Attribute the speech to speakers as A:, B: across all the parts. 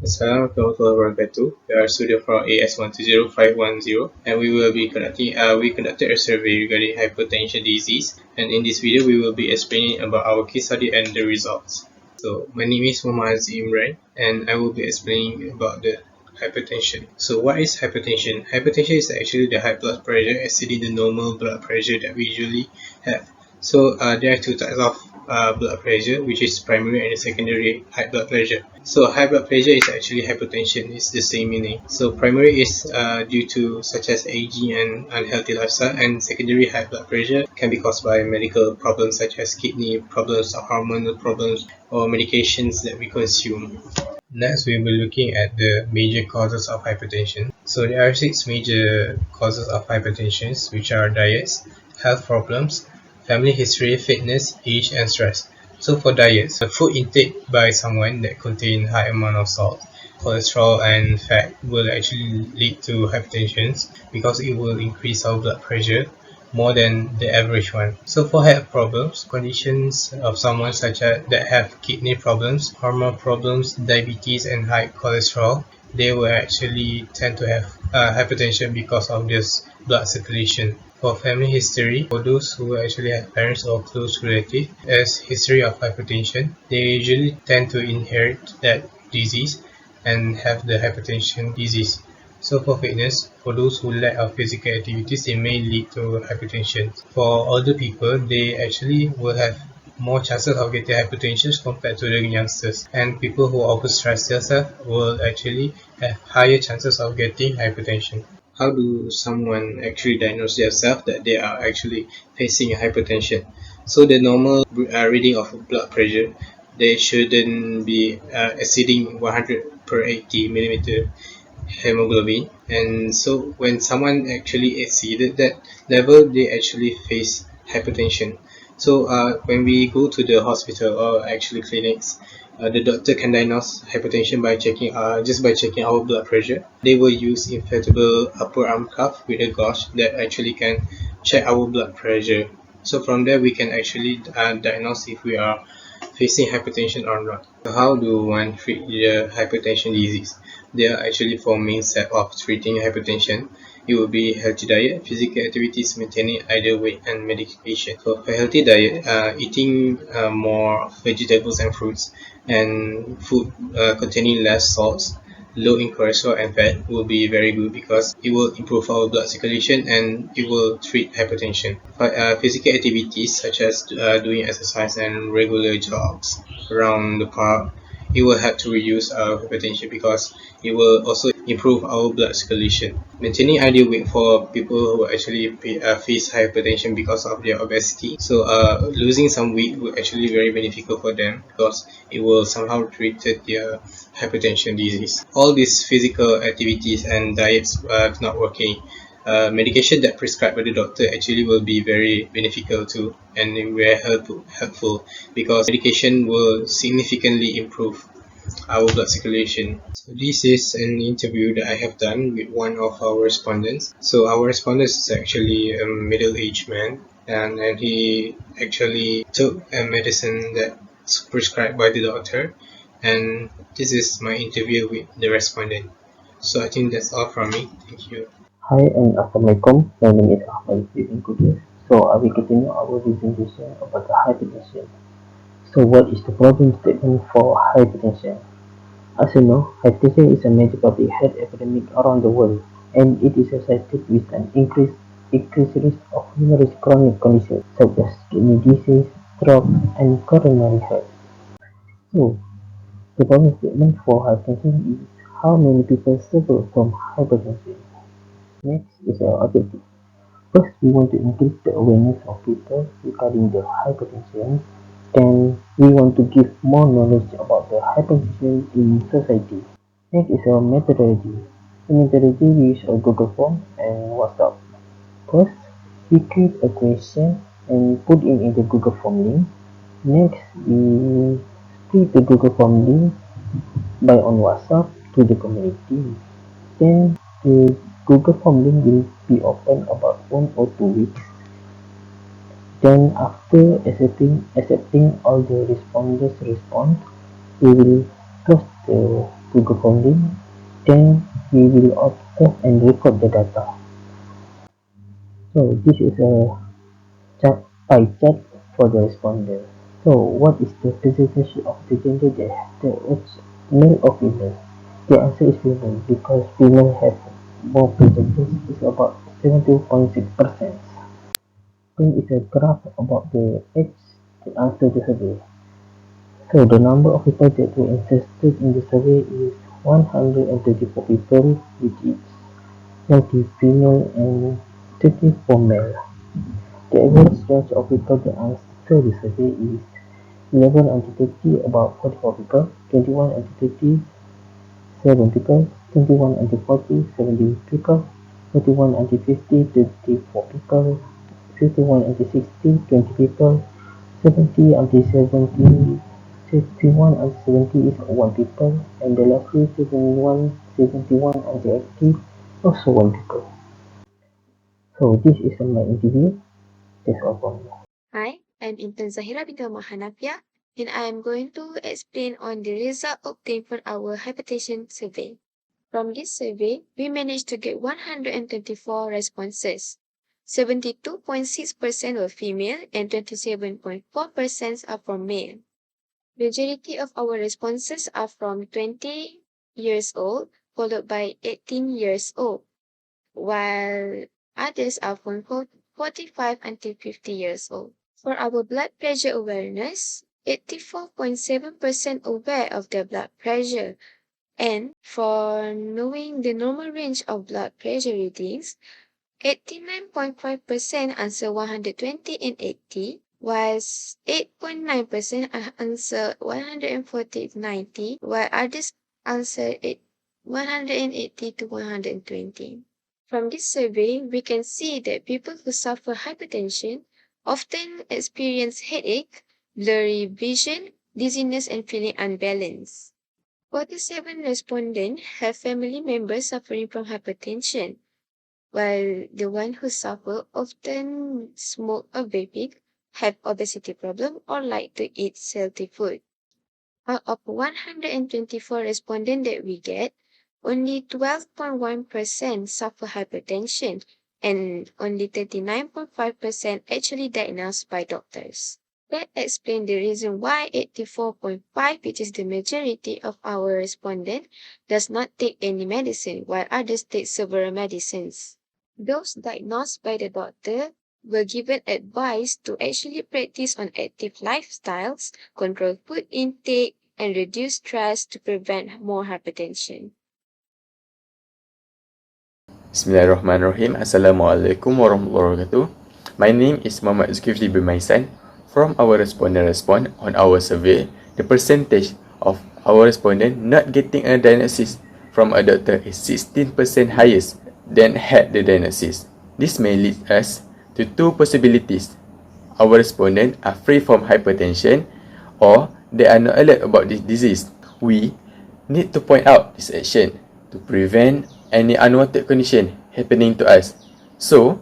A: Assalamualaikum warahmatullahi wabarakatuh. We are studio from AS120510 and we conducted a survey regarding hypertension disease, and in this video we will be explaining about our case study and the results. So my name is Muhammad Imran and I will be explaining about the hypertension. So what is hypertension? Hypertension is actually the high blood pressure exceeding the normal blood pressure that we usually have. So there are two types of blood pressure, which is primary and secondary high blood pressure. So high blood pressure is actually hypertension, it's the same meaning. So primary is due to such as aging and unhealthy lifestyle, and secondary high blood pressure can be caused by medical problems such as kidney problems or hormonal problems or medications that we consume. Next, we will be looking at the major causes of hypertension. So there are 6 major causes of hypertension, which are diets, health problems, family history, fitness, age, and stress. So for diets, the food intake by someone that contain high amount of salt, cholesterol, and fat will actually lead to hypertension because it will increase our blood pressure more than the average one. So for health problems, conditions of someone such as that have kidney problems, hormone problems, diabetes, and high cholesterol, they will actually tend to have hypertension because of this blood circulation. For family history, for those who actually have parents or close relatives as history of hypertension, they usually tend to inherit that disease and have the hypertension disease. So for fitness, for those who lack of physical activities, it may lead to hypertension. For older people, they actually will have more chances of getting hypertension compared to the youngsters, and people who overstress themselves will actually have higher chances of getting hypertension. How do someone actually diagnose themselves that they are actually facing hypertension? So the normal reading of blood pressure, they shouldn't be exceeding 100 per 80 millimeter hemoglobin, and so when someone actually exceeded that level, they actually face hypertension. So when we go to the hospital or actually clinics, the doctor can diagnose hypertension by checking just by checking our blood pressure. They will use inflatable upper arm cuff with a gauge that actually can check our blood pressure. So from there we can actually diagnose if we are facing hypertension or not. So how do one treat the hypertension disease? There are actually 4 main steps of treating hypertension. It will be healthy diet, physical activities, maintaining ideal weight, and medication. So for healthy diet, eating more vegetables and fruits, and food containing less salts, low in cholesterol and fat will be very good because it will improve our blood circulation and it will treat hypertension. But physical activities such as doing exercise and regular jogs around the park, it will help to reduce our hypertension because it will also improve our blood circulation. Maintaining ideal weight for people who actually face hypertension because of their obesity. So losing some weight will actually be very beneficial for them because it will somehow treat their hypertension disease. All these physical activities and diets not working, medication that prescribed by the doctor actually will be very beneficial too and very helpful because medication will significantly improve our blood circulation. So this is an interview that I have done with one of our respondents. So our respondent is actually a middle-aged man, and he actually took a medicine that's prescribed by the doctor, and this is my interview with the respondent. So I think that's all from me. Thank you.
B: Hi and Assalamualaikum. My name is Ahmad Ibn Kudus. So I will continue our presentation about the hypertension. So what is the problem statement for hypertension? As you know, hypertension is a major public health epidemic around the world, and it is associated with an increased risk of numerous chronic conditions such as kidney disease, stroke, and coronary health. So the problem statement for hypertension is how many people suffer from hypertension. Next is our objective. First, we want to increase the awareness of people regarding the hypertension. Then, we want to give more knowledge about the hypertension in society. Next is our methodology. In methodology, we use a Google Form and WhatsApp. First, we create a question and put it in the Google Form link. Next, we split the Google Form link by on WhatsApp to the community. Then, the Google Form link will be open about 1 or 2 weeks. Then after accepting all the responders' response, we will close the to perform link, then we will observe and record the data. So this is a pie chart for the respondent. So what is the percentage of the gender there? It's male or female? The answer is female because female have more percentage. It's about 72.6%. Here is a graph about the age that answer the survey. So the number of people that were interested in the survey is 134 people, which is 20 female and 34 male. The average age of people that answer the survey is 11 until 30, about 44 people, 21 until 30, 7 people, 21 until 40, 17 people, 41 until 50, 24 people, 51 until 60, 20 people, 70 until 70, 51 until 70 is 1 people, and the lastly 71 until 80, also 1 people. So this is my interview. That's all for me.
C: Hi, I'm intern Zahira binti Hanafia, and I am going to explain on the result obtained from our hypertension survey. From this survey, we managed to get 124 responses. 72.6% were female and 27.4% are from male. Majority of our responses are from 20 years old, followed by 18 years old, while others are from 45 until 50 years old. For our blood pressure awareness, 84.7% aware of their blood pressure. And for knowing the normal range of blood pressure readings, 89.5% answer 120 and 80, whilst 8.9% answer 140 to 90, while others answer 180 to 120. From this survey, we can see that people who suffer hypertension often experience headache, blurry vision, dizziness, and feeling unbalanced. 47 respondents have family members suffering from hypertension, while the ones who suffer often smoke or vaping, have obesity problem, or like to eat salty food. Out of 124 respondents that we get, only 12.1% suffer hypertension, and only 39.5% actually diagnosed by doctors. That explains the reason why 84.5, which is the majority of our respondents, does not take any medicine, while others take several medicines. Those diagnosed by the doctor were given advice to actually practice on active lifestyles, control food intake, and reduce stress to prevent more hypertension.
D: Bismillahirrahmanirrahim. Assalamualaikum warahmatullahi wabarakatuh. My name is Muhammad Zulkifli bin Maisan. From our respondent on our survey, the percentage of our respondent not getting a diagnosis from a doctor is 16% highest than had the diagnosis. This may lead us to two possibilities. Our respondents are free from hypertension, or they are not alert about this disease. We need to point out this action to prevent any unwanted condition happening to us. So,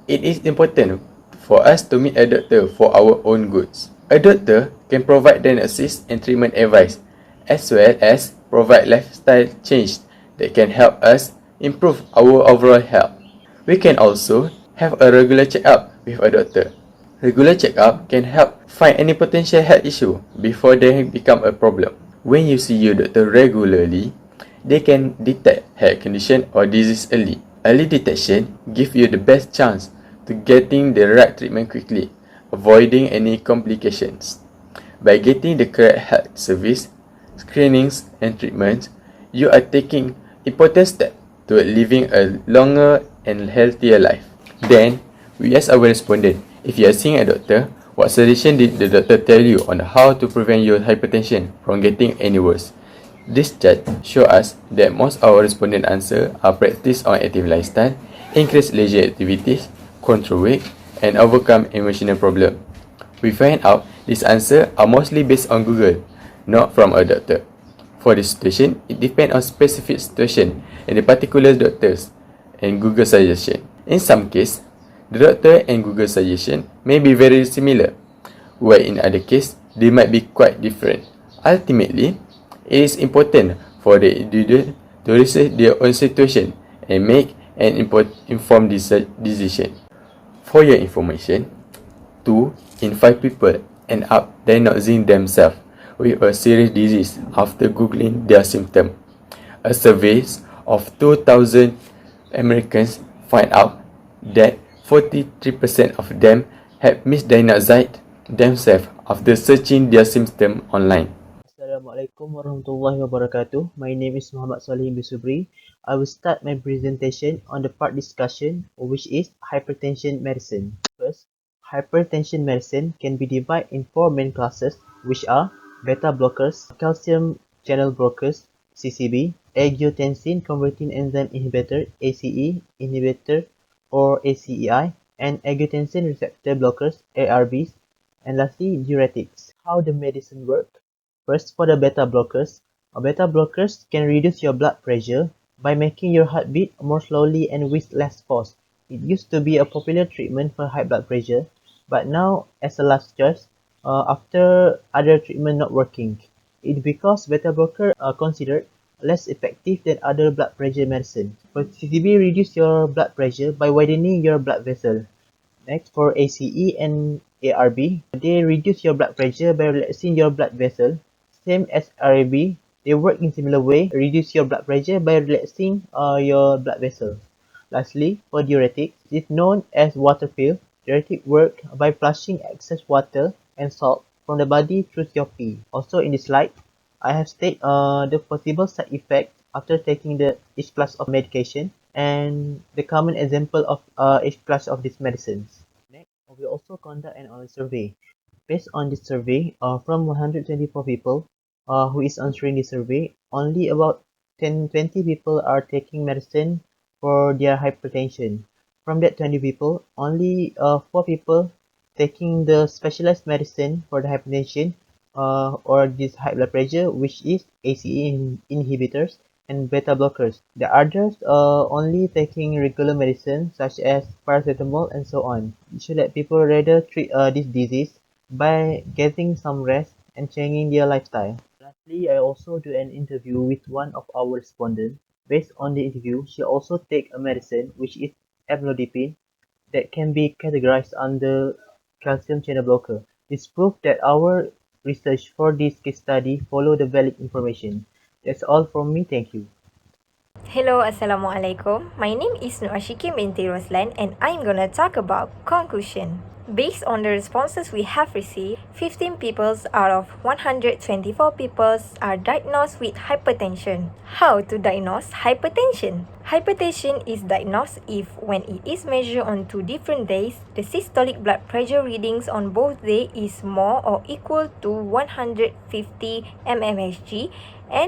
D: it is important for us to meet a doctor for our own goods. A doctor can provide diagnosis and treatment advice, as well as provide lifestyle change that can help us improve our overall health. We can also have a regular check-up with a doctor. Regular check-up can help find any potential health issue before they become a problem. When you see your doctor regularly, they can detect health condition or disease early. Early detection gives you the best chance to getting the right treatment quickly, avoiding any complications. By getting the correct health service, screenings, and treatments, you are taking important steps toward living a longer and healthier life. Then, we ask our respondent, if you are seeing a doctor, what suggestion did the doctor tell you on how to prevent your hypertension from getting any worse? This chart shows us that most of our respondent answer are practice on active lifestyle, increase leisure activities, control weight, and overcome emotional problem. We find out these answers are mostly based on Google, not from a doctor. For this situation, it depends on specific situation and the particular doctors and Google suggestion. In some cases, the doctor and Google suggestion may be very similar, while in other cases, they might be quite different. Ultimately, it is important for the individual to research their own situation and make an informed decision. For your information, 2 in 5 people end up diagnosing themselves with a serious disease after Googling their symptom. A survey of 2,000 Americans find out that 43% of them had misdiagnosed themselves after searching their symptom online.
B: Assalamualaikum warahmatullahi wabarakatuh. My name is Muhammad Salih Bisubri. I will start my presentation on the part discussion, which is hypertension medicine. First, hypertension medicine can be divided in 4 main classes, which are beta blockers, calcium channel blockers, CCB, angiotensin converting enzyme inhibitor, ACE inhibitor or ACEI, and angiotensin receptor blockers, ARBs, and lastly, diuretics. How the medicine works? First, for the beta blockers can reduce your blood pressure by making your heart beat more slowly and with less force. It used to be a popular treatment for high blood pressure, but now as a last choice, after other treatment not working. It because beta blockers are considered less effective than other blood pressure medicine. For CCB, reduce your blood pressure by widening your blood vessel. Next, for ACE and ARB, they reduce your blood pressure by relaxing your blood vessel. Same as RAB, they work in similar way, reduce your blood pressure by relaxing your blood vessel. Lastly, for diuretics, it is known as water pill. Diuretic work by flushing excess water and salt from the body through your pee. Also in this slide, I have stated the possible side effects after taking each class of medication and the common example of each class of these medicines. Next, we also conduct an online survey. Based on this survey, from 124 people who is answering the survey, only about 20 people are taking medicine for their hypertension. From that 20 people, only 4 people taking the specialized medicine for the hypertension or this high blood pressure, which is ACE inhibitors and beta blockers. The others are only taking regular medicine such as paracetamol and so on. So that people rather treat this disease by getting some rest and changing their lifestyle. Lastly, I also do an interview with one of our respondents. Based on the interview, she also take a medicine which is amlodipine that can be categorized under calcium channel blocker. This proves that our research for this case study follow the valid information. That's all from me. Thank you.
E: Hello, Assalamualaikum. My name is Nur Ashiki binti Roslan and I'm gonna talk about conclusion. Based on the responses we have received, 15 people out of 124 people are diagnosed with hypertension. How to diagnose hypertension? Hypertension is diagnosed if, when it is measured on 2 different days, the systolic blood pressure readings on both days is more or equal to 150 mmHg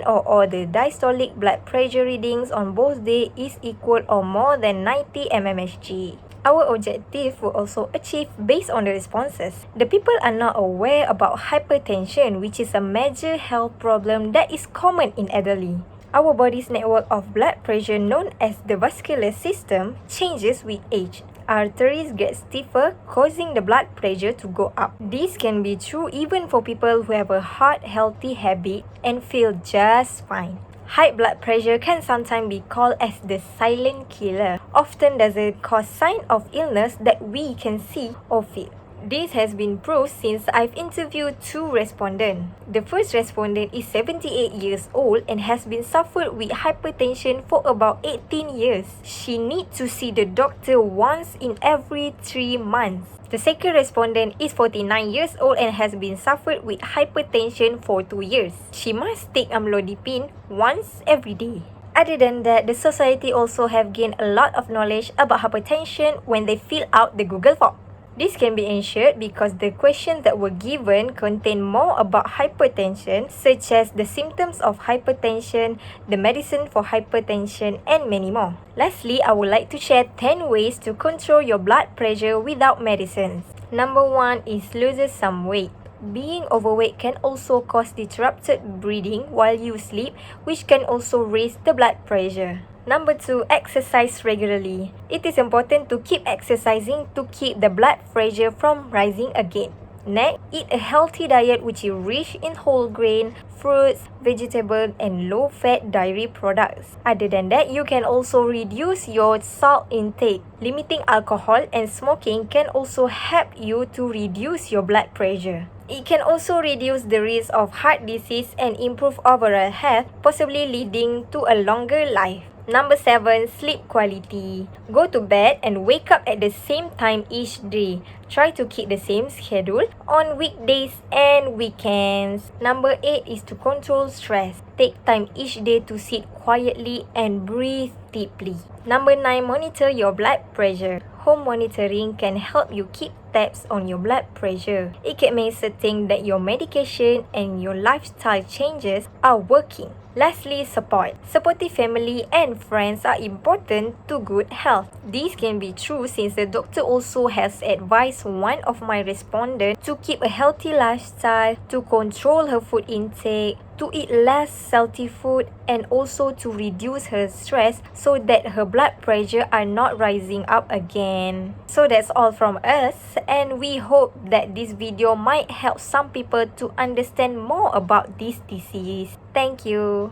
E: or the diastolic blood pressure readings on both days is equal or more than 90 mmHg. Our objective will also achieve based on the responses. The people are not aware about hypertension, which is a major health problem that is common in elderly. Our body's network of blood pressure, known as the vascular system, changes with age. Arteries get stiffer, causing the blood pressure to go up. This can be true even for people who have a heart healthy habit and feel just fine. High blood pressure can sometimes be called as the silent killer. Often doesn't cause sign of illness that we can see or feel. This has been proved since I've interviewed 2 respondents. The first respondent is 78 years old and has been suffered with hypertension for about 18 years. She needs to see the doctor once in every 3 months. The second respondent is 49 years old and has been suffered with hypertension for 2 years. She must take amlodipine once every day. Other than that, the society also have gained a lot of knowledge about hypertension when they fill out the Google form. This can be ensured because the questions that were given contain more about hypertension, such as the symptoms of hypertension, the medicine for hypertension, and many more. Lastly, I would like to share 10 ways to control your blood pressure without medicines. Number 1 is loses some weight. Being overweight can also cause disrupted breathing while you sleep, which can also raise the blood pressure. Number 2, exercise regularly. It is important to keep exercising to keep the blood pressure from rising again. Next, eat a healthy diet which is rich in whole grain, fruits, vegetables, and low-fat dairy products. Other than that, you can also reduce your salt intake. Limiting alcohol and smoking can also help you to reduce your blood pressure. It can also reduce the risk of heart disease and improve overall health, possibly leading to a longer life. Number 7, sleep quality. Go to bed and wake up at the same time each day. Try to keep the same schedule on weekdays and weekends. Number 8 is to control stress. Take time each day to sit quietly and breathe deeply. Number 9, monitor your blood pressure. Home monitoring can help you keep tabs on your blood pressure. It can make certain that your medication and your lifestyle changes are working. Lastly, support. Supportive family and friends are important to good health. This can be true since the doctor also has advised one of my respondents to keep a healthy lifestyle, to control her food intake, to eat less salty food, and also to reduce her stress so that her blood pressure are not rising up again. So that's all from us, and we hope that this video might help some people to understand more about this disease. Thank you.